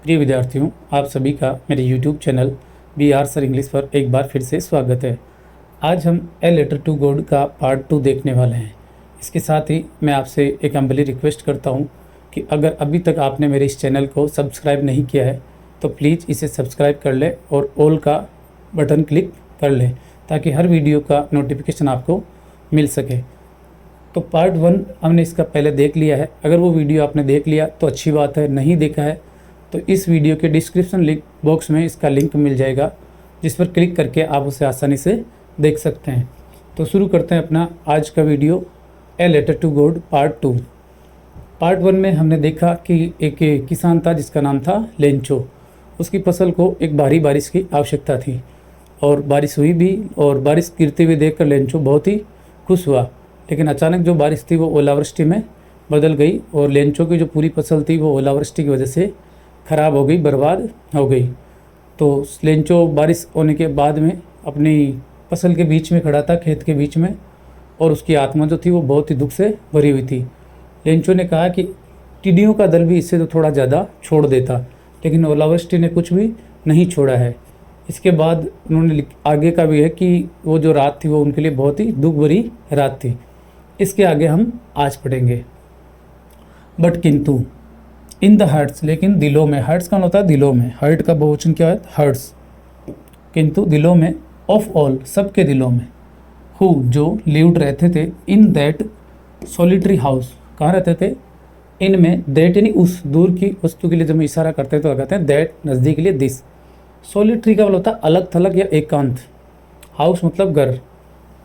प्रिय विद्यार्थियों, आप सभी का मेरे YouTube channel BR sir English पर एक बार फिर से स्वागत है। आज हम ए लेटर टू गॉड का पार्ट 2 देखने वाले हैं। इसके साथ ही मैं आपसे एक हम्बली रिक्वेस्ट करता हूं कि अगर अभी तक आपने मेरे इस चैनल को सब्सक्राइब नहीं किया है तो प्लीज़ इसे सब्सक्राइब कर लें और ऑल का बटन क्लिक कर लें ताकि हर वीडियो का नोटिफिकेशन आपको मिल सके। तो पार्ट 1 हमने इसका पहले देख लिया है। अगर वो वीडियो आपने देख लिया तो अच्छी बात है, नहीं देखा है तो इस वीडियो के डिस्क्रिप्शन लिंक बॉक्स में इसका लिंक मिल जाएगा, जिस पर क्लिक करके आप उसे आसानी से देख सकते हैं। तो शुरू करते हैं अपना आज का video, a letter to God part 2। Part 1 में हमने देखा कि एक किसान था जिसका नाम था लेंचो। उसकी फसल को एक भारी बारिश की आवश्यकता थी और बारिश हुई भी, और बारिश गिरते हुए देखकर लेंचो बहुत ही खुश हुआ। लेकिन अचानक जो बारिश थी वो ओलावृष्टि में बदल गई और लेंचो की जो पूरी फसल थी वो ओलावृष्टि की वजह से ख़राब हो गई, बर्बाद हो गई। तो लेंचो बारिश होने के बाद में अपनी फसल के बीच में खड़ा था, खेत के बीच में, और उसकी आत्मा जो थी वो बहुत ही दुख से भरी हुई थी। लेंचो ने कहा कि टिड्डियों का दल भी इससे तो थोड़ा ज़्यादा छोड़ देता, लेकिन ओलावृष्टि ने कुछ भी नहीं छोड़ा है। इसके बाद उन्होंने आगे का भी है कि वो जो रात थी वो उनके लिए बहुत ही दुख भरी रात थी। इसके आगे हम आज पढ़ेंगे। बट किंतु इन द हर्ट्स, लेकिन दिलों में, हर्ट्स का होता है दिलों में, हर्ट का बहुवचन क्या है हर्ट्स, किंतु दिलों में, ऑफ ऑल सबके दिलों में, हु जो लिव्ड रहते थे, इन दैट सॉलिटरी हाउस, कहाँ रहते थे, इनमें, दैट यानी उस, दूर की वस्तु के लिए जब हम इशारा करते हैं तो कहते हैं दैट, नज़दीक के लिए दिस। सॉलिटरी का मतलब होता है अलग थलग या एकांत, हाउस मतलब घर।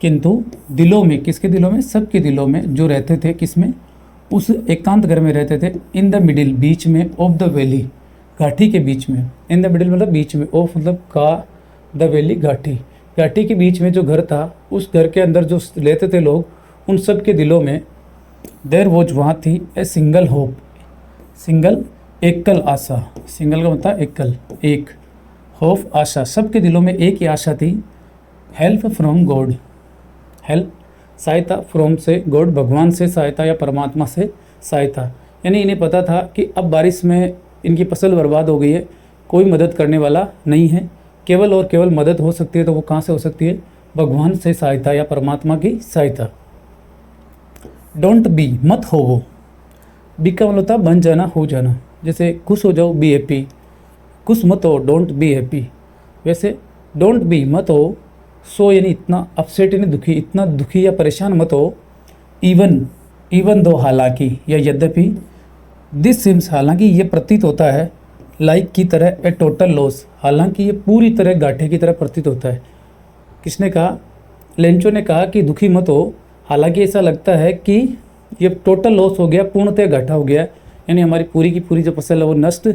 किंतु दिलों में, किसके दिलों में, सबके दिलों में, जो रहते थे किसमें, उस एकांत घर में रहते थे, इन द मिडिल, बीच में, ऑफ द वैली, घाटी के बीच में, इन द मिडिल मतलब बीच में, ऑफ मतलब का, द वैली घाटी, घाटी के बीच में जो घर था, उस घर के अंदर जो रहते थे लोग, उन सब के दिलों में, देयर वॉज, वहाँ थी, ए सिंगल होप, सिंगल एकल आशा, सिंगल का मतलब एकल, एक, होप आशा, सबके दिलों में एक ही आशा थी, हेल्प फ्रॉम गॉड, हेल्प सहायता, फ्रॉम से, गॉड भगवान से सहायता या परमात्मा से सहायता। यानी इन्हें पता था कि अब बारिश में इनकी फसल बर्बाद हो गई है, कोई मदद करने वाला नहीं है, केवल और केवल मदद हो सकती है तो वो कहाँ से हो सकती है, भगवान से सहायता या परमात्मा की सहायता। डोंट बी, मत हो वो, बी का मतलब होता है बन जाना, हो जाना, जैसे खुश हो जाओ, बी हैप्पी, खुश मत हो, डोंट बी हैप्पी। वैसे डोंट बी, मत हो, सो यानी इतना, अपसेट यानी दुखी, इतना दुखी या परेशान मत हो, इवन, इवन दो हालांकि या यद्यपि, दिस सिम्स हालांकि ये प्रतीत होता है, लाइक की तरह, ए टोटल लॉस, हालांकि ये पूरी तरह घाटे की तरह प्रतीत होता है। किसने कहा, लेंचो ने कहा कि दुखी मत हो, हालांकि ऐसा लगता है कि ये टोटल लॉस हो गया, पूर्णतः घाटा हो गया, यानी हमारी पूरी की पूरी जो फसल है वो नष्ट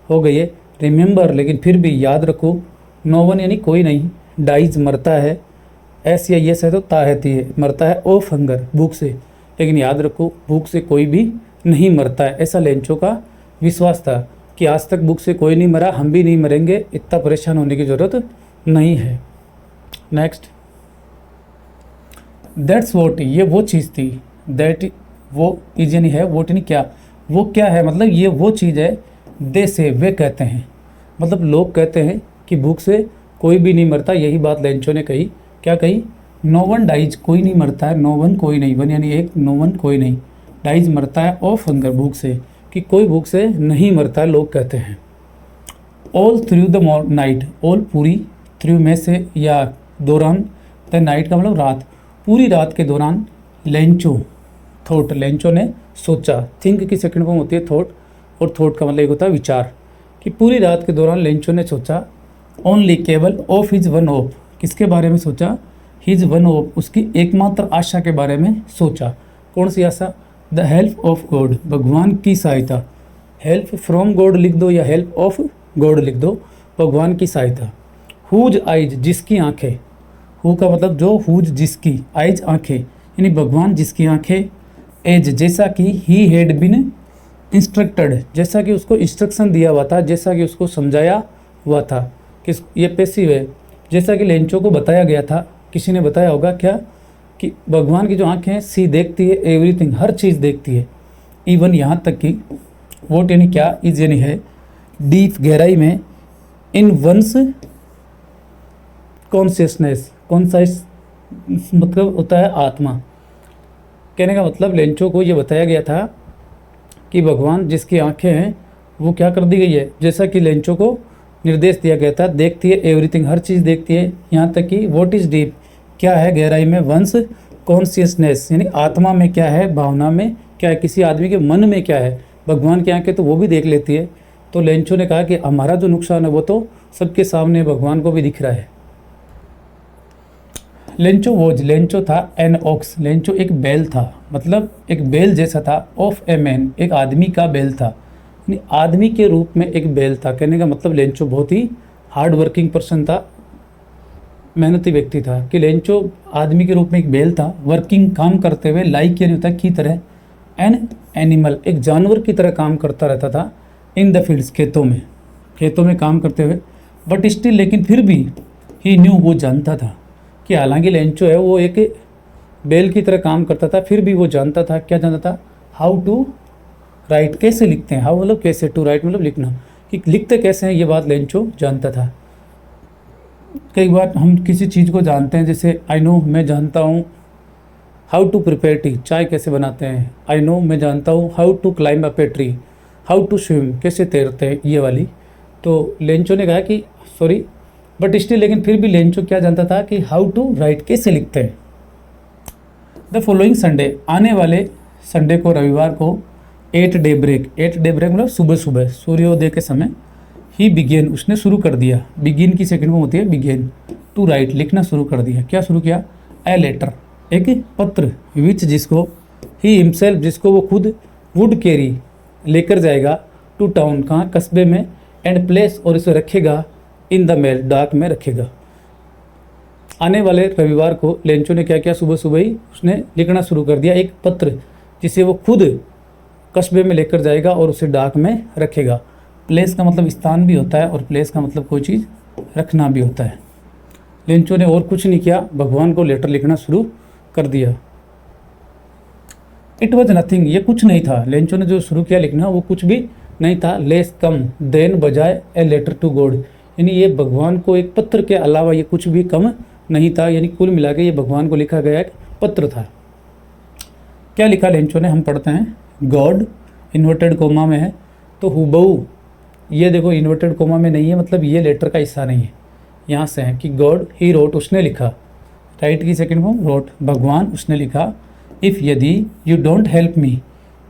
हो गई है। रिमेंबर, लेकिन फिर भी याद रखो, नो वन यानी कोई नहीं, डाइज मरता है, एस या यस है तो ता रहती है, मरता है, ऑफ हंगर भूख से, लेकिन याद रखो भूख से कोई भी नहीं मरता है। ऐसा लेंचो का विश्वास था कि आज तक भूख से कोई नहीं मरा, हम भी नहीं मरेंगे, इतना परेशान होने की ज़रूरत नहीं है। नेक्स्ट, दैट्स वोट, ये वो चीज़ थी, दैट वो इज यानी है, वोट यानी क्या, वो क्या है मतलब ये वो चीज़ है, दे से वे कहते हैं, मतलब लोग कहते हैं कि भूख से कोई भी नहीं मरता। यही बात लेंचो ने कही, क्या कही, नो वन डाइज, कोई नहीं मरता है, नो वन कोई नहीं, वन यानी एक, नो वन कोई नहीं, डाइज मरता है, ऑफ हंगर भूख से, कि कोई भूख से नहीं मरता है, लोग कहते हैं। All through the night, all पूरी, थ्रू में से या दौरान, द नाइट का मतलब रात, पूरी रात के दौरान, लेंचो थॉट, लेंचो ने सोचा, थिंक की सेकंड फॉर्म होती है थॉट, और थॉट का मतलब एक होता है विचार, कि पूरी रात के दौरान लेंचो ने सोचा, ओनली केवल, ऑफ हिज वन ऑफ, किसके बारे में सोचा, हिज वन ऑफ, उसकी एकमात्र आशा के बारे में सोचा। कौन सी आशा, द हेल्प ऑफ गॉड, भगवान की सहायता, हेल्प फ्रॉम गॉड लिख दो या हेल्प ऑफ गॉड लिख दो, भगवान की सहायता। हुज आइज, जिसकी आंखें, हु का मतलब जो, हुज जिसकी, आइज आंखें, यानी भगवान जिसकी आंखें, एज जैसा कि, ही हैड बिन इंस्ट्रक्टेड, जैसा कि उसको इंस्ट्रक्शन दिया हुआ था, जैसा कि उसको समझाया हुआ था। किस, ये पैसिव है, जैसा कि लेंचो को बताया गया था, किसी ने बताया होगा क्या, कि भगवान की जो आंखें हैं, सी देखती है एवरीथिंग, हर चीज़ देखती है, इवन यहाँ तक कि, वोट यानी क्या, इज यानी है, डीप गहराई में, इन वंस कॉन्शियसनेस, कॉन्साइस मतलब होता है आत्मा। कहने का मतलब लेंचो को ये बताया गया था कि भगवान जिसकी आंखें हैं वो क्या कर दी गई है, जैसा कि लेंचो को निर्देश दिया गया था, देखती है एवरीथिंग, हर चीज़ देखती है, यहाँ तक कि व्हाट इज़ डीप, क्या है गहराई में, वंस कॉन्शियसनेस यानी आत्मा में क्या है, भावना में क्या है, किसी आदमी के मन में क्या है, भगवान की आंखें तो वो भी देख लेती है। तो लेंचो ने कहा कि हमारा जो नुकसान है वो तो सबके सामने भगवान को भी दिख रहा है। लेंचो था एन ऑक्स, लेंचो एक बैल था, मतलब एक बैल जैसा था, ऑफ ए मैन एक आदमी का बैल था, यानी आदमी के रूप में एक बैल था। कहने का मतलब लेंचो बहुत ही हार्ड वर्किंग पर्सन था, मेहनती व्यक्ति था, कि लेंचो आदमी के रूप में एक बैल था, वर्किंग काम करते हुए, लाइक यानी होता की तरह, एन एनिमल एक जानवर की तरह काम करता रहता था, इन द फील्ड्स खेतों में काम करते हुए, बट स्टिल लेकिन फिर भी ही न्यू वो जानता था कि हालांकि लेंचो है वो एक बैल की तरह काम करता था, फिर भी वो जानता था, क्या जानता था, हाउ टू राइट, कैसे लिखते हैं, हाउ मतलब कैसे, टू राइट मतलब लिखना, कि लिखते कैसे हैं, ये बात लेंचो जानता था। कई बार हम किसी चीज़ को जानते हैं, जैसे आई नो मैं जानता हूँ हाउ टू प्रिपेयर टी, चाय कैसे बनाते हैं, आई नो मैं जानता हूँ how to climb up a tree, how to swim कैसे तैरते हैं, ये वाली। तो लेंचो ने कहा कि सॉरी बट स्टिल लेकिन फिर भी लेंचो क्या जानता था कि हाउ टू राइट कैसे लिखते हैं। द फॉलोइंग संडे, आने वाले संडे को, रविवार को, 8 डे ब्रेक मतलब सुबह सुबह सूर्योदय के समय, ही बिगेन उसने शुरू कर दिया, बिगिन की सेकंड फॉर्म होती है बिगेन, टू राइट लिखना शुरू कर दिया। क्या शुरू किया, ए लेटर एक पत्र, विच जिसको, ही हिमसेल्फ जिसको वो खुद, वुड कैरी लेकर जाएगा, टू टाउन कहाँ, कस्बे में, एंड प्लेस और इसे रखेगा, इन द मेल डाक में रखेगा। आने वाले रविवार को लेंचो ने क्या किया, सुबह सुबह ही उसने लिखना शुरू कर दिया एक पत्र, जिसे वो खुद कस्बे में लेकर जाएगा और उसे डाक में रखेगा। प्लेस का मतलब स्थान भी होता है और प्लेस का मतलब कोई चीज़ रखना भी होता है। लेंचो ने और कुछ नहीं किया, भगवान को लेटर लिखना शुरू कर दिया। इट वॉज नथिंग, ये कुछ नहीं था, लेंचो ने जो शुरू किया लिखना वो कुछ भी नहीं था, लेस कम देन बजाय ए लेटर टू गॉड, यानी ये भगवान को एक पत्र के अलावा ये कुछ भी कम नहीं था, यानी कुल मिला के ये भगवान को लिखा गया एक पत्र था। क्या लिखा लेंचो ने, हम पढ़ते हैं, गॉड इन्वर्टेड कोमा में है, तो हुबहू, ये देखो इन्वर्टेड कोमा में नहीं है, मतलब ये लेटर का हिस्सा नहीं है, यहाँ से है कि गॉड ही रोट उसने लिखा, राइट की सेकंड फॉर्म रोट, भगवान उसने लिखा, इफ़ यदि यू डोंट हेल्प मी,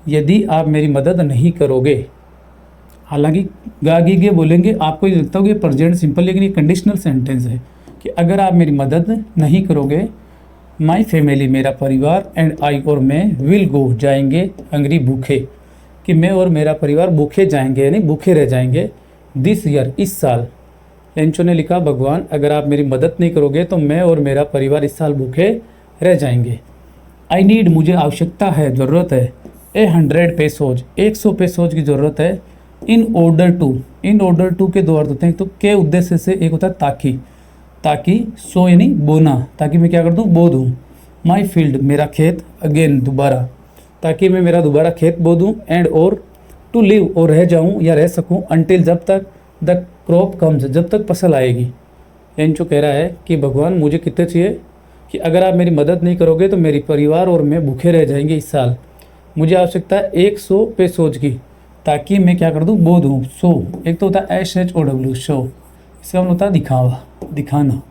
यदि आप मेरी मदद नहीं करोगे, हालांकि गागीगे बोलेंगे, आपको ये लगता होगा ये प्रेजेंट सिंपल, लेकिन ये कंडीशनल सेंटेंस है कि अगर आप मेरी मदद नहीं करोगे, माई फैमिली मेरा परिवार, एंड आई और मैं, विल गो जाएंगे, हंगरी भूखे, कि मैं और मेरा परिवार भूखे जाएंगे यानी भूखे रह जाएंगे, दिस ईयर इस साल। लेंचो ने लिखा, भगवान अगर आप मेरी मदद नहीं करोगे तो मैं और मेरा परिवार इस साल भूखे रह जाएंगे। आई नीड मुझे आवश्यकता है, ज़रूरत है, 100 पेसोज 100 पेसोज की ज़रूरत है, इन ऑर्डर टू के दो अर्थ होते हैं, तो के उद्देश्य से, एक होता है ताकि सो यानी बोना, ताकि मैं क्या कर दूँ, बो दूँ, माई फील्ड मेरा खेत, अगेन दोबारा, ताकि मैं मेरा दोबारा खेत बो दूँ, एंड और टू लिव और रह जाऊँ या रह सकूँ, अनटिल जब तक द क्रॉप कम्स जब तक फसल आएगी। लेंचो कह रहा है कि भगवान मुझे कितने चाहिए, कि अगर आप मेरी मदद नहीं करोगे तो मेरी परिवार और मैं भूखे रह जाएंगे इस साल, मुझे आवश्यकता है 100 पेसोज की, ताकि मैं क्या कर दूँ, बो दूँ। सो एक तो होता है SHOW शो, इसका मतलब होता है दिखावा, दिखाना,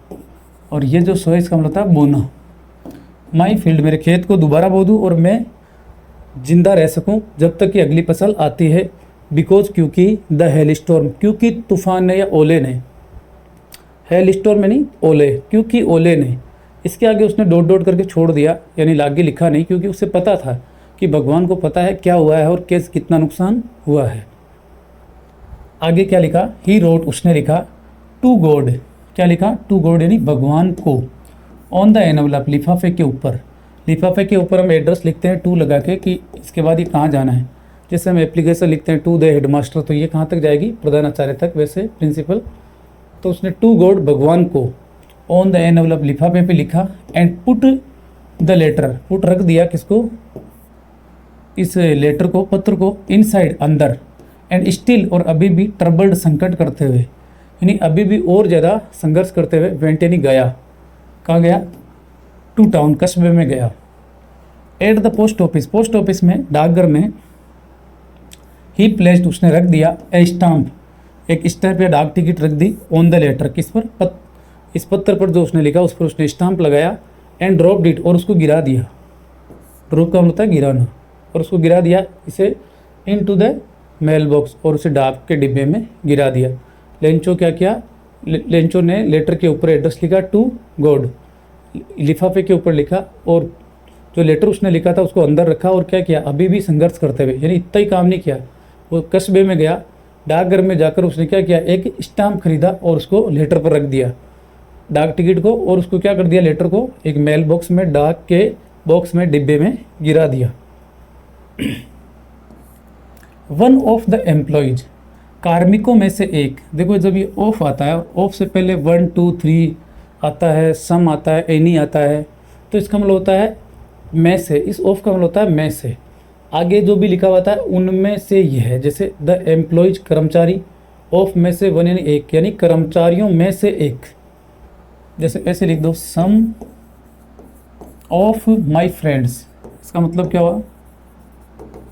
और ये जो सो है इसका मतलब होता है बोना। माई फील्ड मेरे खेत को दोबारा बो दूँ और मैं जिंदा रह सकूं जब तक कि अगली फसल आती है, बिकॉज क्योंकि द हेल स्टॉर्म, क्योंकि तूफान ने या ओले ने, हेल स्टॉर्म में नहीं ओले, क्योंकि ओले ने, इसके आगे उसने डॉट करके छोड़ दिया, यानी आगे लिखा नहीं, क्योंकि उसे पता था कि भगवान को पता है क्या हुआ है और कैसे कितना नुकसान हुआ है। आगे क्या लिखा, ही रोट उसने लिखा, टू गॉड, क्या लिखा, टू गॉड यानी भगवान को, ऑन द एनवलप लिफाफे के ऊपर, लिफाफे के ऊपर हम एड्रेस लिखते हैं टू लगा के कि इसके बाद ये कहाँ जाना है, जैसे हम एप्लीकेशन लिखते हैं टू द हेडमास्टर, तो ये कहाँ तक जाएगी, प्रधानाचार्य तक, वैसे प्रिंसिपल, तो उसने टू गॉड भगवान को, ऑन द एनवलप लिफाफे पे लिखा, and put the letter, put रख दिया किसको, इस लेटर को, पत्र को, इनसाइड अंदर, एंड स्टिल और अभी भी ट्रबल्ड संकट करते हुए, यानी अभी भी और ज़्यादा संघर्ष करते हुए वेंट यानी गया, कहाँ गया, टू टाउन कस्बे में गया। एट द पोस्ट ऑफिस में, डाकघर में, ही प्लेस्ड उसने रख दिया ए स्टाम्प, एक स्टैम्प या डाक टिकट रख दी, ऑन द लेटर किस पर, इस पत्र पर जो उसने लिखा उस पर उसने स्टाम्प लगाया, एंड ड्रॉप्ड इट और उसको गिरा दिया, ड्रॉप का मतलब होता है गिराना, और उसको गिरा दिया इसे इनटू द मेल बॉक्स, और उसे डाक के डिब्बे में गिरा दिया। लेंचो क्या किया, लेंचो ने लेटर के ऊपर एड्रेस लिखा टू गॉड, लिफाफे के ऊपर लिखा, और जो लेटर उसने लिखा था उसको अंदर रखा, और क्या किया, अभी भी संघर्ष करते हुए, यानी इतना ही काम नहीं किया, वो कस्बे में गया, डाकघर में जाकर उसने क्या किया, एक स्टाम्प खरीदा और उसको लेटर पर रख दिया, डाक टिकट को, और उसको क्या कर दिया, लेटर को एक मेल बॉक्स में, डाक के बॉक्स में, डिब्बे में गिरा दिया। वन ऑफ द एम्प्लॉयज, कार्मिकों में से एक, देखो जब ये ऑफ आता है, ऑफ से पहले 1 2 3 आता है, सम आता है, एनी आता है, तो इसका मतलब होता है में से, इस ऑफ का मतलब होता है में से, आगे जो भी लिखा हुआ था उनमें से यह है, जैसे द एम्प्लॉयज कर्मचारी, ऑफ में से वन यानी एक, यानी कर्मचारियों में से एक, जैसे ऐसे लिख दो, सम ऑफ माई फ्रेंड्स, इसका मतलब क्या हुआ,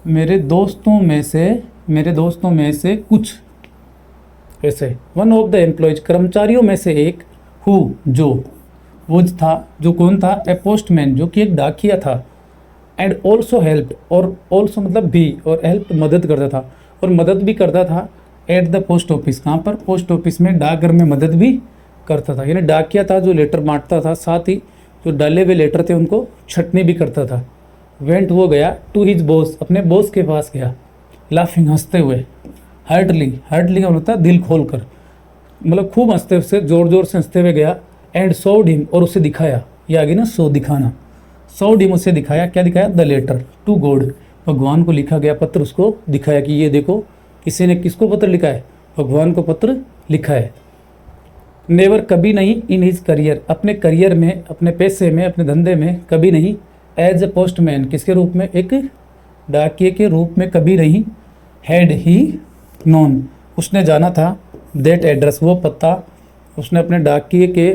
मेरे दोस्तों में से कुछ, ऐसे। वन ऑफ द एम्प्लॉयज, कर्मचारियों में से एक, हु जो, वो था, जो कौन था, ए पोस्टमैन जो कि एक डाकिया था, एंड ऑल्सो हेल्प, और ऑल्सो मतलब भी, और हेल्प मदद करता था, और मदद भी करता था, एट द पोस्ट ऑफिस, कहाँ पर, पोस्ट ऑफिस में, डाकघर में मदद भी करता था, यानी डाकिया था जो लेटर बांटता था, साथ ही जो डाले हुए लेटर थे उनको छटनी भी करता था। वेंट वो गया, टू हिज बॉस, अपने बॉस के पास गया, लाफिंग हंसते हुए, हार्टली का मतलब था दिल खोल कर, मतलब खूब हंसते हुए, जोर जोर से हंसते हुए गया, एंड शोड हिम, और उसे दिखाया, ये आगे ना शो दिखाना, शोड हिम उसे दिखाया, क्या दिखाया, द लेटर टू गॉड, भगवान को लिखा गया पत्र उसको दिखाया कि ये देखो किसी ने किसको पत्र लिखा है, भगवान को पत्र लिखा है। नेवर, कभी नहीं, इन हिज करियर, अपने करियर में, अपने पैसे में, अपने धंधे में कभी नहीं, एज ए पोस्टमैन, किसके रूप में, एक डाकिये के रूप में कभी नहीं, हैड ही नोन, उसने जाना था, दैट एड्रेस, वो पता, उसने अपने डाकिये के,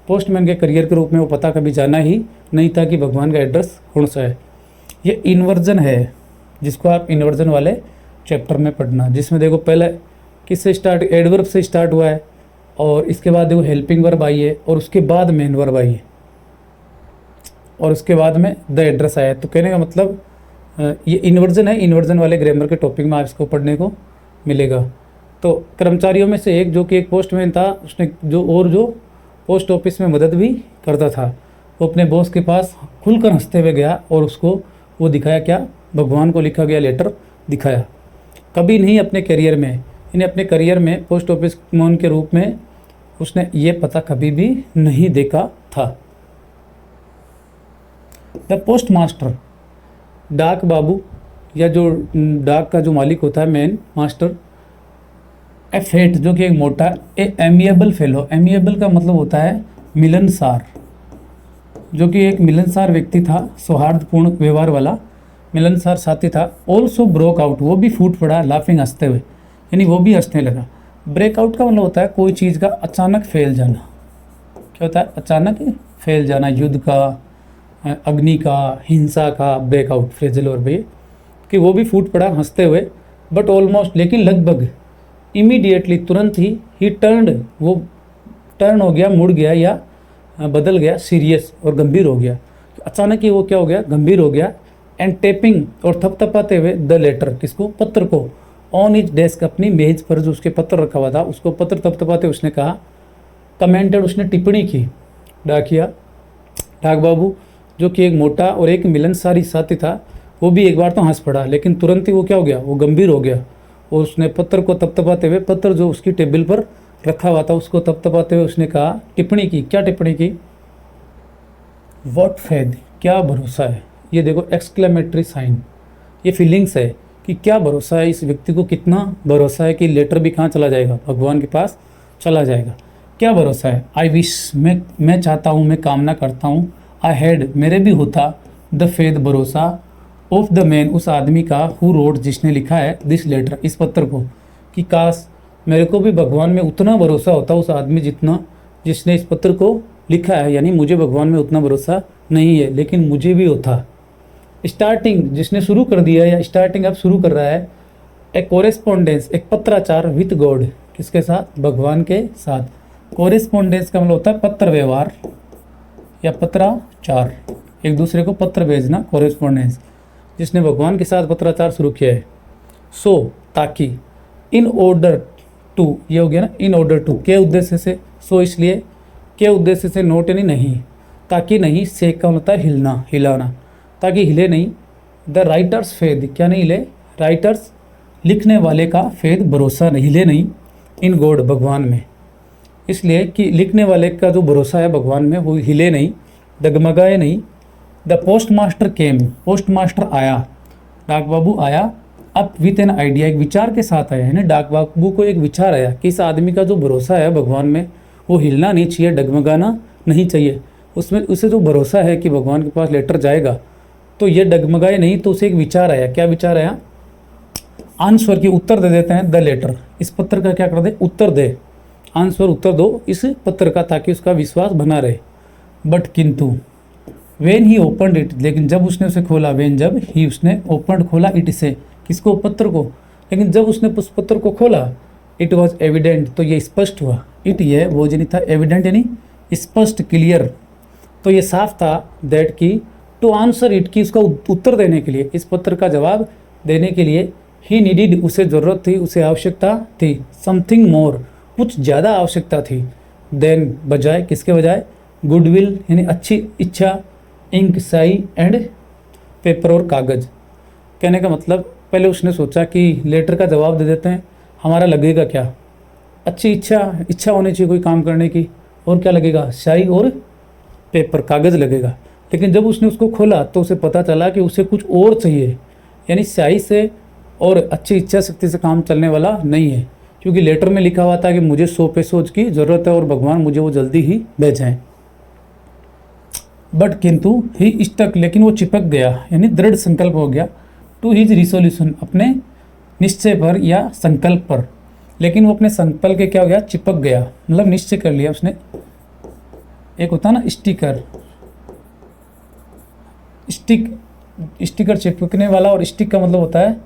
पोस्टमैन के करियर के रूप में वो पता कभी जाना ही नहीं था कि भगवान का एड्रेस कौन सा है। ये इन्वर्जन है, जिसको आप इन्वर्जन वाले चैप्टर में पढ़ना, जिसमें देखो पहले किससे स्टार्ट, एडवर्ब से स्टार्ट हुआ है, और इसके बाद देखो हेल्पिंग वर्ब आई है, और उसके बाद मेन वर्ब आई है, और उसके बाद में द एड्रेस आया है। तो कहने का मतलब ये इन्वर्जन है, इन्वर्जन वाले ग्रामर के टॉपिक में आप इसको पढ़ने को मिलेगा। तो कर्मचारियों में से एक जो कि एक पोस्टमैन था, उसने जो पोस्ट ऑफिस में मदद भी करता था, वो अपने बॉस के पास खुलकर हंसते हुए गया, और उसको वो दिखाया, क्या, भगवान को लिखा गया लेटर दिखाया। कभी नहीं अपने करियर में, इन्हें अपने करियर में पोस्ट ऑफिस मैन के रूप में उसने ये पता कभी भी नहीं देखा था। द पोस्ट मास्टर, डाक बाबू या जो डाक का जो मालिक होता है, मेन मास्टर, ए फेट जो कि एक मोटा, ए एमिएबल फेलो, एमिएबल का मतलब होता है मिलनसार, जो कि एक मिलनसार व्यक्ति था, सौहार्दपूर्ण व्यवहार वाला मिलनसार साथी था। ऑल्सो ब्रोक आउट, वो भी फूट पड़ा, लाफिंग हंसते हुए, यानी वो भी हंसने लगा। ब्रेकआउट का मतलब होता है कोई चीज़ का अचानक फैल जाना, क्या होता है, अचानक फैल जाना, युद्ध का, अग्नि का, हिंसा का ब्रेकआउट, फ्रेजल और भी, कि वो भी फूट पड़ा हंसते हुए, बट ऑलमोस्ट, लेकिन लगभग, इमीडिएटली, तुरंत ही टर्न, वो टर्न हो गया, मुड़ गया या बदल गया, सीरियस और गंभीर हो गया, अचानक ही वो क्या हो गया, गंभीर हो गया। एंड टेपिंग, और थपथपाते हुए, द लेटर, किसको, पत्र को, ऑन हिज डेस्क, अपनी मेज पर जो उसके पत्र रखा हुआ था उसको पत्र थपथपाते उसने कहा, कमेंटेड, उसने टिप्पणी की, डाकिया, डाक बाबू जो कि एक मोटा और एक मिलनसारी साथी था, वो भी एक बार तो हंस पड़ा, लेकिन तुरंत ही वो क्या हो गया, वो गंभीर हो गया, और उसने पत्र को थपथपाते हुए, पत्र जो उसकी टेबल पर रखा हुआ था उसको थपथपाते हुए उसने कहा, टिप्पणी की, क्या टिप्पणी की, व्हाट फेथ, क्या भरोसा है, ये देखो एक्सक्लेमेटरी साइन, ये फीलिंग्स है कि क्या भरोसा है, इस व्यक्ति को कितना भरोसा है कि लेटर भी कहाँ चला जाएगा, भगवान के पास चला जाएगा, क्या भरोसा है। आई विश, मैं चाहता हूँ, मैं कामना करता हूँ, आई हैड, मेरे भी होता, द फेथ, भरोसा, ऑफ द मैन, उस आदमी का, हु रोड, जिसने लिखा है, दिस लेटर, इस पत्र को, कि काश मेरे को भी भगवान में उतना भरोसा होता उस आदमी जितना जिसने इस पत्र को लिखा है। यानी मुझे भगवान में उतना भरोसा नहीं है, लेकिन मुझे भी होता। स्टार्टिंग, जिसने शुरू कर दिया या स्टार्टिंग अब शुरू कर रहा है, ए कोरेस्पोंडेंस, एक पत्राचार विथ गॉड, किसके साथ, भगवान के साथ। कोरेस्पोंडेंस का मतलब होता है पत्र व्यवहार या पत्राचार, एक दूसरे को पत्र भेजना, कोरेस्पोंडेंस। जिसने भगवान के साथ पत्राचार शुरू किया है। सो, ताकि, इन ऑर्डर टू, ये हो गया ना, इन ऑर्डर टू, के उद्देश्य से, सो इसलिए, के उद्देश्य से, नोट यानी नहीं, ताकि नहीं, से का होता है हिलना, हिलाना, ताकि हिले नहीं। द राइटर्स फेद, क्या नहीं हिले, राइटर्स, लिखने वाले का, फेद भरोसा नहीं, हिले नहीं, इन गॉड, भगवान में, इसलिए कि लिखने वाले का जो भरोसा है भगवान में वो हिले नहीं, डगमगाए नहीं। The post master came, post master आया, डाक बाबू आया, अब विथ एन आइडिया, एक विचार के साथ आया है ना। डाक बाबू को एक विचार आया कि इस आदमी का जो भरोसा है भगवान में वो हिलना नहीं चाहिए, डगमगाना नहीं चाहिए। उसमें उसे जो भरोसा है कि भगवान के पास लेटर जाएगा तो ये डगमगाए नहीं। तो उसे एक विचार आया, क्या विचार आया, आंसर की, उत्तर दे देते हैं, द लेटर, इस पत्र का क्या कर दे, उत्तर दे, आंसर, उत्तर दो इस पत्र का, ताकि उसका विश्वास बना रहे। बट किंतु, वेन ही ओपनड इट, लेकिन जब उसने उसे खोला, वेन जब ही उसने ओपनड खोला, इट से, किसको, पत्र को, लेकिन जब उसने उस पत्र को खोला, इट वॉज एविडेंट, तो ये स्पष्ट हुआ, इट ये वो नहीं था, एविडेंट यानी स्पष्ट, क्लियर, तो ये साफ था, दैट की, टू आंसर इट, की उसका उत्तर देने के लिए, इस पत्र का जवाब देने के लिए, ही नीडिड, उसे ज़रूरत थी, उसे आवश्यकता थी, समथिंग मोर, कुछ ज़्यादा आवश्यकता थी, देन, बजाय, किसके बजाय, गुडविल यानी अच्छी इच्छा, इंक, स्याही, एंड पेपर और कागज़। कहने का मतलब, पहले उसने सोचा कि लेटर का जवाब दे देते हैं, हमारा लगेगा क्या, अच्छी इच्छा होनी चाहिए कोई काम करने की, और क्या लगेगा, स्याही और पेपर, कागज़ लगेगा। लेकिन जब उसने उसको खोला तो उसे पता चला कि उसे कुछ और चाहिए, यानी स्याही से और अच्छी इच्छा शक्ति से काम चलने वाला नहीं है, क्योंकि लेटर में लिखा हुआ था कि मुझे 100 पैसों की ज़रूरत है और भगवान मुझे वो जल्दी ही भेजें। बट किंतु ही स्टक, लेकिन वो चिपक गया, यानी दृढ़ संकल्प हो गया, टू हिज रिसोल्यूशन, अपने निश्चय पर या संकल्प पर, लेकिन वो अपने संकल्प के क्या हो गया, चिपक गया, मतलब निश्चय कर लिया उसने। एक होता ना स्टिकर, स्टिकर चिपकने वाला, और स्टिक का मतलब होता है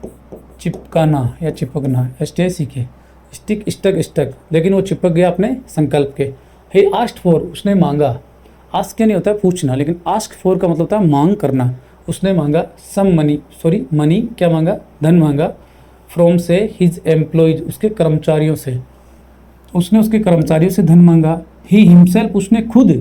चिपकाना या चिपकना, STIC के, स्टिक, स्टक, लेकिन वो चिपक गया अपने संकल्प के। ही आस्क्ड फॉर, उसने मांगा, आस्क क्या नहीं होता है पूछना, लेकिन आस्क फॉर का मतलब होता है मांग करना। उसने मांगा सम मनी, क्या मांगा, धन मांगा, फ्रॉम से, हिज एम्प्लॉयज, उसके कर्मचारियों से, उसने उसके कर्मचारियों से धन मांगा। ही हिमसेल्फ, उसने खुद,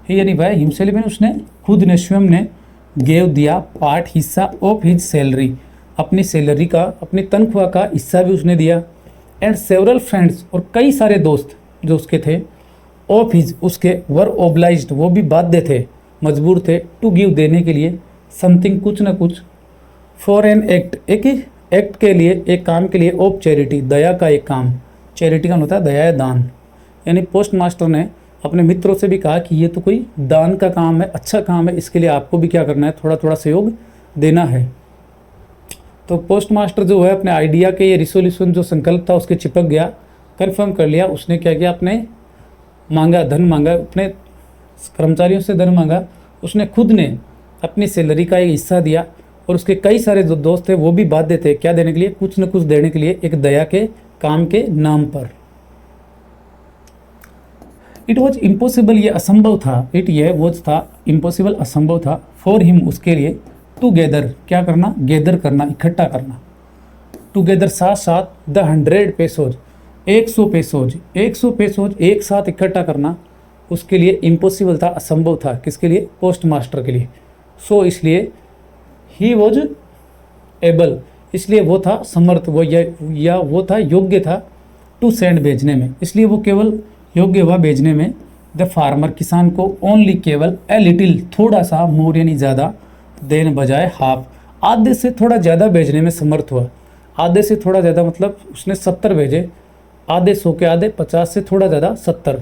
ही यानी वह, हिमसेल्फ यानी उसने खुद ने, स्वयं ने, गेव दिया, पार्ट, हिस्सा, ऑफ हिज सैलरी, अपनी सैलरी का, अपनी तनख्वाह का हिस्सा भी उसने दिया। एंड सेवरल फ्रेंड्स, और कई सारे दोस्त जो उसके थे, ऑफ हिज, उसके, वर ओब्लाइज्ड, वो भी बाध्य थे, मजबूर थे, टू गिव, देने के लिए, समथिंग, कुछ न कुछ, फॉर एन एक्ट, एक एक्ट के लिए, एक काम के लिए, ऑफ चैरिटी, दया का एक काम, चैरिटी का होता है दया या दान। यानी पोस्ट मास्टर ने अपने मित्रों से भी कहा कि ये तो कोई दान का काम है, अच्छा काम है, इसके लिए आपको भी क्या करना है, थोड़ा थोड़ा सहयोग देना है। तो पोस्ट मास्टर जो है अपने आइडिया के, ये रिसोल्यूशन जो संकल्प था उसके चिपक गया, कन्फर्म कर लिया। उसने क्या किया, अपने मांगा, धन मांगा, अपने कर्मचारियों से धन मांगा, उसने खुद ने अपनी सैलरी का एक हिस्सा दिया, और उसके कई सारे जो दोस्त थे वो भी बाध्य थे, क्या देने के लिए, कुछ न कुछ देने के लिए, एक दया के काम के नाम पर। इट वॉज इम्पॉसिबल, ये असंभव था, ये वॉज था इम्पॉसिबल, असंभव था, फॉर हिम, उसके लिए, टूगेदर, क्या करना, गैदर करना, इकट्ठा करना, टूगेदर, साथ साथ, द 100 पेसोज, 100 पेसोज, 100 पेसोज एक साथ इकट्ठा करना, उसके लिए इम्पॉसिबल था, असंभव था, किसके लिए, पोस्ट मास्टर के लिए। सो इसलिए, ही वॉज एबल, इसलिए वो था समर्थ, वो या वो था योग्य था, टू सेंड, भेजने में, इसलिए वो केवल योग्य हुआ भेजने में, द फार्मर, किसान को, ओनली, केवल, ए लिटिल, थोड़ा सा, मोर यानी ज़्यादा, देन बजाय हाफ, आधे से थोड़ा ज़्यादा भेजने में समर्थ हुआ। आधे से थोड़ा ज़्यादा मतलब उसने 70 भेजे, आधे 100 के आधे, 50 से थोड़ा ज़्यादा 70।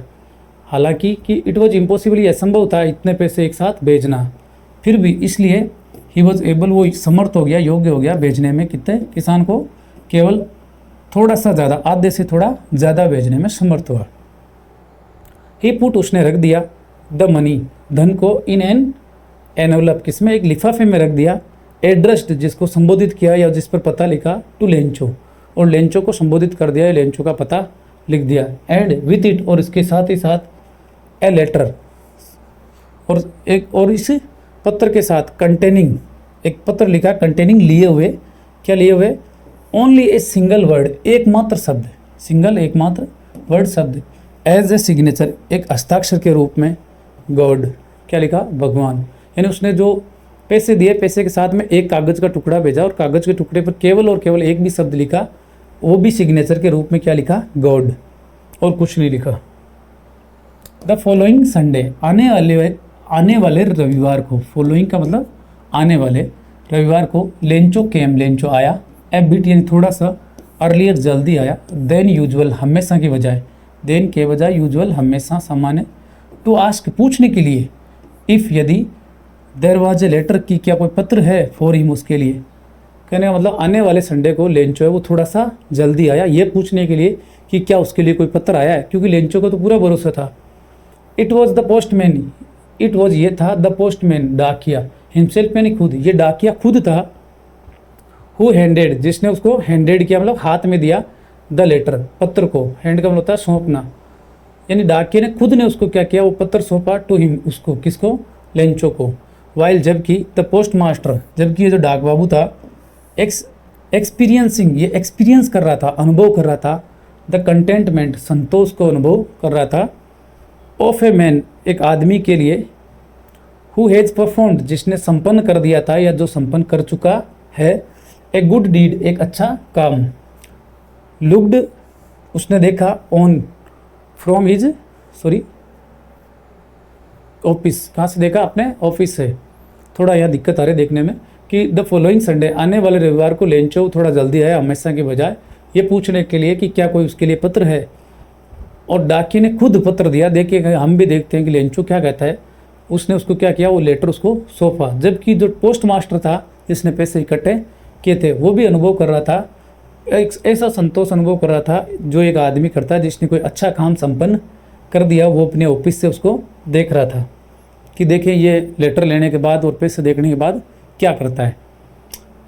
हालांकि कि इट वॉज इम्पॉसिबल, ये असंभव था इतने पैसे एक साथ भेजना, फिर भी इसलिए ही वॉज एबल, वो समर्थ हो गया, योग्य हो गया भेजने में कितने किसान को, केवल थोड़ा सा ज़्यादा, आधे से थोड़ा ज़्यादा भेजने में समर्थ हुआ। ही पुट, उसने रख दिया, द मनी, धन को, इन एन एनवलप, किसमें, एक लिफाफे में रख दिया, एड्रेस्ड, जिसको संबोधित किया या जिस पर पता लिखा, टू लेंचो, और लेंचो को संबोधित कर दिया, लेंचो का पता लिख दिया। एंड विथ इट, और इसके साथ ही साथ ए लेटर, और एक और इस पत्र के साथ कंटेनिंग, एक पत्र लिखा कंटेनिंग, लिए हुए, क्या लिए हुए, ओनली ए सिंगल वर्ड, एकमात्र शब्द, सिंगल एकमात्र वर्ड शब्द, एज ए सिग्नेचर, एक हस्ताक्षर के रूप में, गॉड, क्या लिखा, भगवान। यानी उसने जो पैसे दिए, पैसे के साथ में एक कागज का टुकड़ा भेजा और कागज के टुकड़े पर केवल और केवल एक भी शब्द लिखा, वो भी सिग्नेचर के रूप में, क्या लिखा, गॉड, और कुछ नहीं लिखा। द फॉलोइंग संडे, आने वाले रविवार को, फॉलोइंग का मतलब आने वाले रविवार को, लेंचो केम, लेंचो आया, ए बिट यानी थोड़ा सा, अर्लियर जल्दी आया, देन यूजुअल हमेशा की बजाय, देन के बजाय यूजुअल हमेशा सामान्य, टू आस्क पूछने के लिए, इफ़ यदि, देयर वाज ए लेटर की क्या कोई पत्र है, फॉर हिम उसके लिए, कहने का मतलब आने वाले संडे को लेंचो है वो थोड़ा सा जल्दी आया, ये पूछने के लिए कि क्या उसके लिए कोई पत्र आया है, क्योंकि लेंचो को तो पूरा भरोसा था। It was the postman, it was ये था, द पोस्टमैन डाकिया, हिमसेल्फ यानी खुद, ये डाकिया खुद था, हु हैंडेड, जिसने उसको हैंडेड किया मतलब हाथ में दिया, द लेटर, पत्र को, हैंड का मतलब होता है सौंपना, यानी डाकिया ने खुद ने उसको क्या किया, वो पत्र सौंपा, टू हिम, उसको, किसको, लेंचो को। वाइल, जबकि, द पोस्ट मास्टर, जबकि ये जो डाक बाबू था, एक्सपीरियंसिंग, ये एक्सपीरियंस कर रहा था, अनुभव कर रहा था, द कंटेंटमेंट, संतोष को अनुभव कर रहा था, ऑफ ए मैन, एक आदमी के लिए, हु हैज़ परफॉर्म्ड, जिसने संपन्न कर दिया था या जो संपन्न कर चुका है, ए गुड डीड, एक अच्छा काम, लुक्ड, उसने देखा, ऑन, फ्रॉम हिज, ऑफिस, कहाँ से देखा, अपने ऑफिस से, थोड़ा यहाँ दिक्कत आ रही है देखने में, कि द फॉलोइंग संडे, आने वाले रविवार को लेंचो थोड़ा जल्दी आया हमेशा के बजाय, ये पूछने के लिए कि क्या कोई उसके लिए पत्र है, और डाकी ने खुद पत्र दिया। देखिए हम भी देखते हैं कि लेंचो क्या कहता है, उसने उसको क्या किया, वो लेटर उसको सौंपा, जबकि जो पोस्ट मास्टर था जिसने पैसे इकट्ठे किए थे, वो भी अनुभव कर रहा था, एक ऐसा संतोष अनुभव कर रहा था जो एक आदमी करता है जिसने कोई अच्छा काम संपन्न कर दिया, वो अपने ऑफिस से उसको देख रहा था कि देखें ये लेटर लेने के बाद और पैसे देखने के बाद क्या करता है।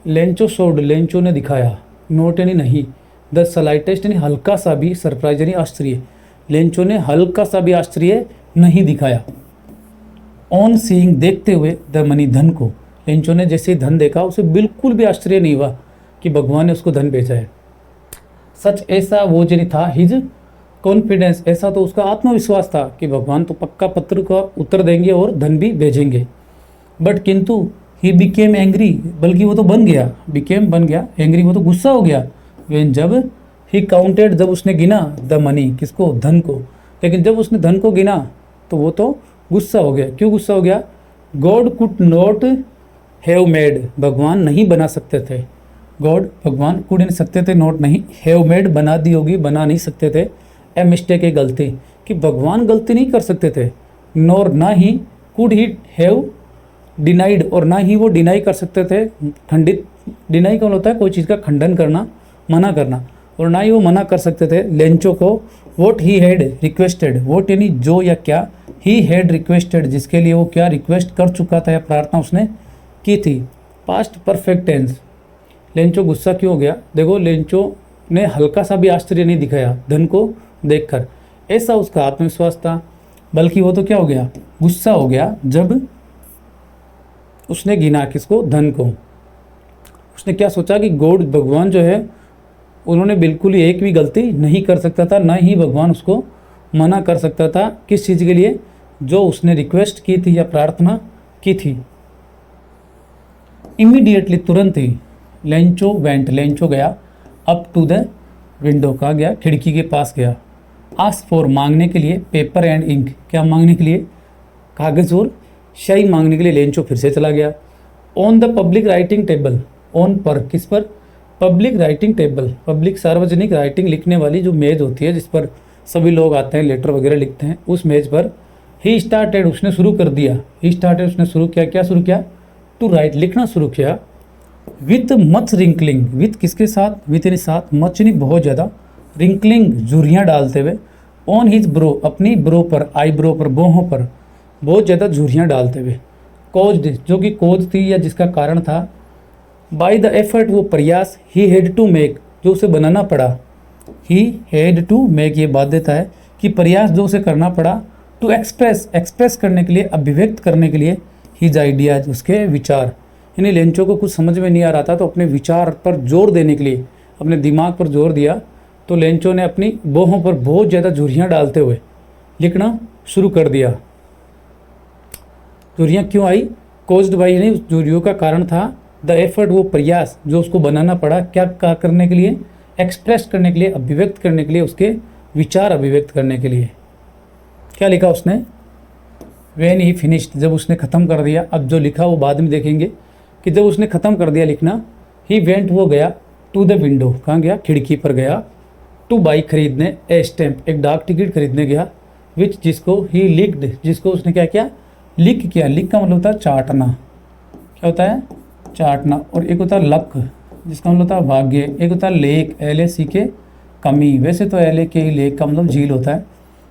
लेंचो शोड, लेंचो ने दिखाया, नोट यानी नहीं, द स्लाइटेस्ट यानी हल्का सा भी, सरप्राइज यानी आश्चर्य, लेंचो ने हल्का सा भी आश्चर्य नहीं दिखाया। ऑन सीइंग, देखते हुए, द मनी, धन को, लेंचो ने जैसे ही धन देखा उसे बिल्कुल भी आश्चर्य नहीं हुआ कि भगवान ने उसको धन भेजा है। सच, ऐसा वो जो था, हिज कॉन्फिडेंस, ऐसा तो उसका आत्मविश्वास था कि भगवान तो पक्का पत्र का उत्तर देंगे और धन भी भेजेंगे। बट किंतु ही बिकेम एंग्री, बल्कि वो तो बन गया, बिकेम बन गया, एंग्री वो तो गुस्सा हो गया, वेन जब, ही काउंटेड, जब उसने गिना, द मनी, किसको, धन को, लेकिन जब उसने धन को गिना तो वो तो गुस्सा हो गया। क्यों गुस्सा हो गया, God could not have made, भगवान नहीं बना सकते थे, गॉड, भगवान, कुड नहीं सकते थे, नॉट नहीं, हैव मेड बना दी होगी, बना नहीं सकते थे, ए मिस्टेक, एक गलती, कि भगवान गलती नहीं कर सकते थे, नॉर, ना ही, कुड ही हैव डिनाइड, और ना ही वो डिनाई कर सकते थे, खंडित, डिनाई कौन होता है, कोई चीज़ का खंडन करना, मना करना, और ना ही वो मना कर सकते थे लेंचो को, vote he had requested, vote यानी जो या क्या, ही हैड रिक्वेस्टेड, जिसके लिए वो क्या रिक्वेस्ट कर चुका था या प्रार्थना उसने की थी, पास्ट परफेक्ट टेंस। लेंचो गुस्सा क्यों हो गया, देखो लेंचो ने हल्का सा भी आश्चर्य नहीं दिखाया धन को देखकर, ऐसा उसका आत्मविश्वास था, बल्कि वो तो क्या हो गया, गुस्सा हो गया जब उसने गिना, किसको, धन को। उसने क्या सोचा कि गॉड, भगवान जो है उन्होंने बिल्कुल ही एक भी गलती नहीं कर सकता था, ना ही भगवान उसको मना कर सकता था, किस चीज़ के लिए, जो उसने रिक्वेस्ट की थी या प्रार्थना की थी। इमीडिएटली, तुरंत ही, लेंचो वेंट, लेंचो गया, अप टू द विंडो, कहाँ गया, खिड़की के पास गया, आस्क फॉर, मांगने के लिए, पेपर एंड इंक, क्या मांगने के लिए, कागज़ और स्याही मांगने के लिए लेंचो फिर से चला गया। On the public writing table, on पर, किस पर, पब्लिक राइटिंग टेबल, पब्लिक सार्वजनिक राइटिंग लिखने वाली जो मेज होती है जिस पर सभी लोग आते हैं लेटर वगैरह लिखते हैं, उस मेज पर, ही स्टार्टेड, उसने शुरू कर दिया, ही स्टार्टेड, उसने शुरू किया, क्या शुरू किया, टू राइट लिखना शुरू किया विथ मच रिंकलिंग, विथ किसके साथ, विथ यानी साथ, मच यानी बहुत ज़्यादा, रिंकलिंग झुर्रियाँ डालते हुए, ऑन हिज ब्रो अपनी ब्रो पर, आई ब्रो पर, बोहों पर बहुत ज़्यादा झुर्रियाँ डालते हुए, कॉज्ड जो कि कॉज थी या जिसका कारण था, बाय द एफर्ट वो प्रयास, ही हैड टू मेक जो उसे बनाना पड़ा, ही हैड टू मेक ये बाध्यता है कि प्रयास जो उसे करना पड़ा, टू एक्सप्रेस करने के लिए, अभिव्यक्त करने के लिए, हिज आइडियाज उसके विचार, यानी लेंचो को कुछ समझ में नहीं आ रहा था तो अपने विचार पर जोर देने के लिए, अपने दिमाग पर जोर दिया, तो लेंचो ने अपनी बोहों पर बहुत ज़्यादा झुर्रियाँ डालते हुए लिखना शुरू कर दिया। झुर्रियाँ क्यों आई, कोज्ड बाई यानी झुर्रियों का कारण था, द एफर्ट वो प्रयास जो उसको बनाना पड़ा, क्या करने के लिए, एक्सप्रेस करने के लिए, अभिव्यक्त करने के लिए, उसके विचार अभिव्यक्त करने के लिए। क्या लिखा उसने, व्हेन ही फिनिश्ड जब उसने ख़त्म कर दिया, अब जो लिखा वो बाद में देखेंगे कि जब उसने ख़त्म कर दिया लिखना, ही वेंट वो गया, टू द विंडो कहाँ गया, खिड़की पर गया, टू बाई खरीदने, ए स्टैम्प एक डाक टिकट खरीदने गया, विच जिसको ही लिक्ड जिसको उसने क्या किया, लिख किया, लिख का मतलब होता है चाटना, क्या होता है चाटना, और एक होता है लक जिसका मतलब होता है भाग्य, एक होता है लेक, LAC के कमी, वैसे तो LA के लेक का मतलब झील होता है,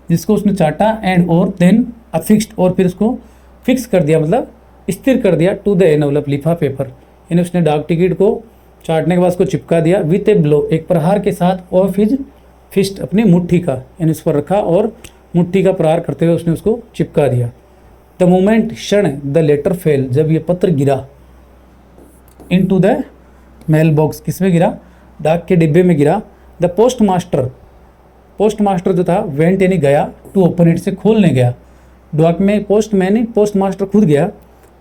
जिसको उसने चाटा, एंड और देन अफिक्स्ड और फिर उसको फिक्स कर दिया मतलब स्थिर कर दिया, टू द एनवलप लिफा पेपर, यानी उसने डाक टिकट को चाटने के बाद उसको चिपका दिया, विथ ए ब्लो एक प्रहार के साथ, ऑफ हिज फिस्ट अपनी मुट्ठी का, यानी उस पर रखा और मुट्ठी का प्रहार करते हुए उसने उसको चिपका दिया। द मोमेंट क्षण, द लेटर फेल जब ये पत्र गिरा, इन टू द मेल बॉक्स किस में गिरा, डाक के डिब्बे में गिरा, द पोस्ट मास्टर जो था वेंट यानी गया, टू ओपन इट से खोलने गया, डाक में पोस्ट मास्टर खुद गया,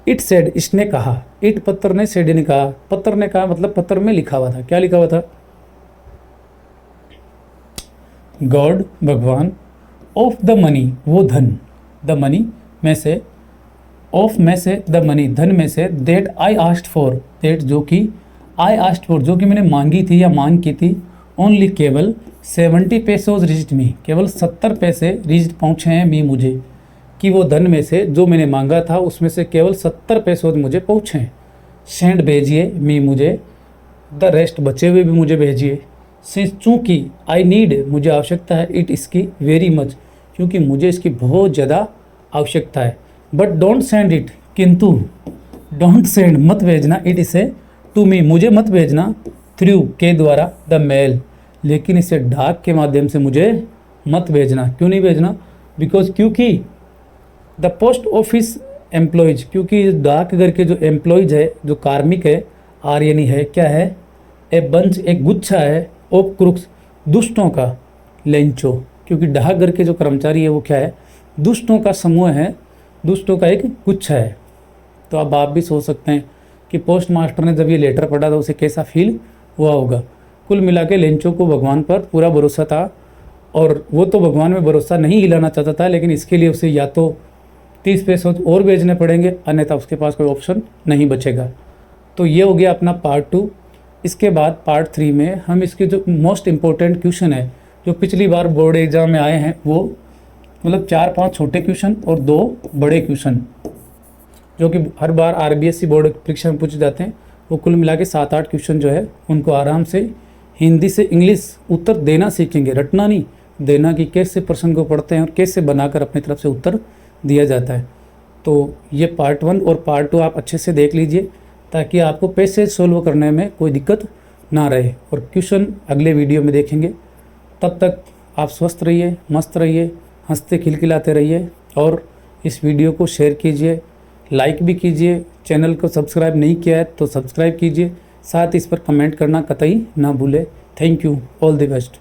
इट सेड इसने कहा, इट पत्र ने, सेड ने कहा, पत्र ने कहा मतलब पत्र में लिखा हुआ था, क्या लिखा हुआ था, गॉड भगवान, ऑफ द मनी वो धन, द मनी में से, ऑफ में से, द मनी धन में से, that I asked for that जो कि, आई आस्क्ड फॉर जो कि मैंने मांगी थी या मांग की थी, ओनली केवल 70 पैसे रिच्ड मी केवल 70 पैसे रिच्ड पहुँचे हैं मी मुझे, कि वो धन में से जो मैंने मांगा था उसमें से केवल 70 पैसे मुझे पहुँचे हैं, सेंड भेजिए मी मुझे, द रेस्ट बचे हुए भी मुझे भेजिए, सिंस चूँकि आई नीड मुझे आवश्यकता है, इट इसकी वेरी मच क्योंकि मुझे इसकी बहुत ज़्यादा आवश्यकता है, बट डोंट सेंड इट किंतु डोंट सेंड मत भेजना, इट इसे टू मी मुझे मत भेजना, थ्रू के द्वारा, द मेल लेकिन इसे डाक के माध्यम से मुझे मत भेजना, क्यों नहीं भेजना, बिकॉज क्योंकि द पोस्ट ऑफिस एम्प्लॉयज क्योंकि डाकघर के जो एम्प्लॉयज है जो कार्मिक है, आर्यनी है क्या है, ए बंच एक गुच्छा है, ऑफ क्रुक्स दुष्टों का, लेंचो क्योंकि डाकघर के जो कर्मचारी है वो क्या है, दुष्टों का समूह है, दुष्टों का एक गुच्छा है। तो अब आप भी सोच सकते हैं कि पोस्ट मास्टर ने जब ये लेटर पढ़ा तो उसे कैसा फील हुआ होगा। कुल मिला के लेंचो को भगवान पर पूरा भरोसा था और वो तो भगवान में भरोसा नहीं हिलाना चाहता था, लेकिन इसके लिए उसे या तो 30 पैसे और भेजने पड़ेंगे अन्यथा उसके पास कोई ऑप्शन नहीं बचेगा। तो ये हो गया अपना पार्ट 2। इसके बाद पार्ट 3 में हम इसके जो मोस्ट इम्पोर्टेंट क्वेश्चन है जो पिछली बार बोर्ड एग्जाम में आए हैं वो मतलब 4-5 छोटे क्वेश्चन और 2 बड़े क्वेश्चन जो कि हर बार RBSC बोर्ड परीक्षा में पूछे जाते हैं, वो कुल मिला के 7-8 क्वेश्चन जो है उनको आराम से हिंदी से इंग्लिश उत्तर देना सीखेंगे, रटना नहीं, देना कि कैसे प्रश्न को पढ़ते हैं और कैसे बनाकर अपनी तरफ से उत्तर दिया जाता है। तो ये पार्ट 1 और पार्ट 2 आप अच्छे से देख लीजिए ताकि आपको पैसेज सोल्व करने में कोई दिक्कत ना रहे, और क्वेश्चन अगले वीडियो में देखेंगे। तब तक आप स्वस्थ रहिए, मस्त रहिए, हंसते खिलखिलाते रहिए और इस वीडियो को शेयर कीजिए, लाइक भी कीजिए, चैनल को सब्सक्राइब नहीं किया है तो सब्सक्राइब कीजिए, साथ इस पर कमेंट करना कतई ना भूले। Thank you, all the best.